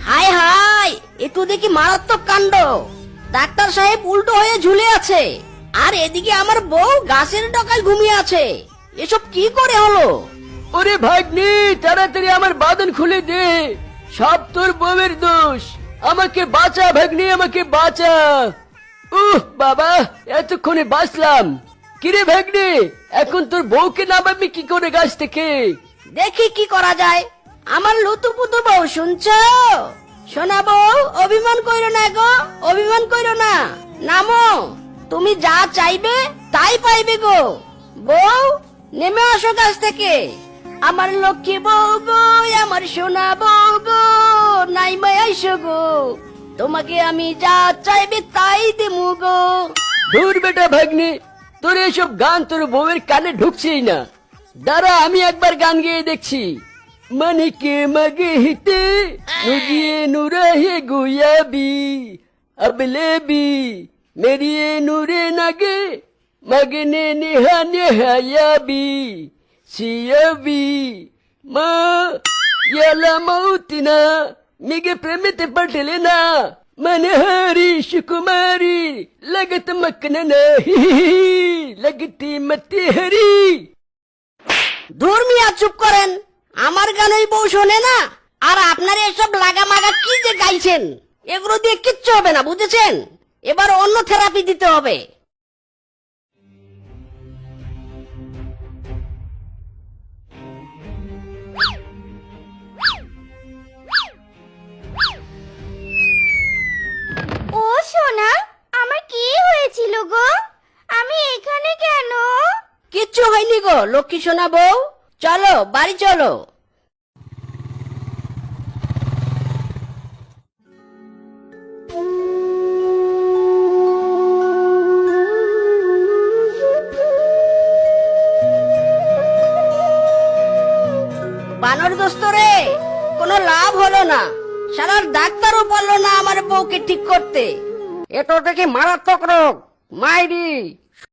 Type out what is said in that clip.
হায় হায়, এ তো দেখি মারাত্মক কাণ্ড। ডাক্তার সাহেব উল্টো হয়ে ঝুলে আছে, আর এদিকে আমার বউ গাছের ডগায় ঘুমিয়ে আছে। এসব কি করে হলো? ওরে ভাগ্নি, তাড়াতাড়ি আমার বাঁধন খুলে দে, সব তোর বউয়ের দোষ। আমাকে বাঁচা ভাগ্নি, আমাকে বাঁচা। বাবা, এতক্ষণে বাঁচলাম। কিরে ভাগ্নি, এখন তোর বউকে নামাবি কি করে গাছ থেকে? দেখি কি করা যায়। আমার লুতুপুতু বউ, শুনছো? শোনা বউ, অভিমান কইরো না গো, অভিমান কইরো না। নামো, তুমি যা চাইবে তাই পাইবে গো। বউ, নেমে আসো গাছ থেকে। আমার লক্ষ্মী বউ গো, আমার সোনা বউ গো, নাইমা আইসো গো, তোমাকে আমি যা চাইবে তাই দেবো গো। দূর বেটা ভাগ্নি, তোর এসব গান তোর বউয়ের কানে ঢুকছেই না। দাঁড়া, আমি একবার গান গেয়ে দেখছি। মানে কে মাগে হিতে নুজিয়ে নুরাহে গুয়াবি अबलेबी मेरी नूरे नगे मगने नेहा नेहायाबी सियाबी मा याला मौतिना मिगे प्रेमिते पटले ना मनहरी सुकुमारी लगत मकनना लगती मती हरी। ধর্মিয়া চুপ করেন, আমার গান ওই বউ শোনে না। আর আপনার এসব লাগা মাগা কি যে গাইছেন, এগুলো দিয়ে কিচ্ছু হবে না, বুঝেছেন? এবার অন্য থেরাপি দিতে হবে। ও সোনা, আমার কি হয়েছিল গো? আমি এখানে কেন? কিচ্ছু হয়নি গো লক্ষ্মী সোনা বউ, চলো বাড়ি চলো। বানর দোস্ত রে, কোনো লাভ হলো না। সারার ডাক্তারও পারলো না আমার বউকে ঠিক করতে। এ তো দেখি মারাত্মক রোগ, মাইরি।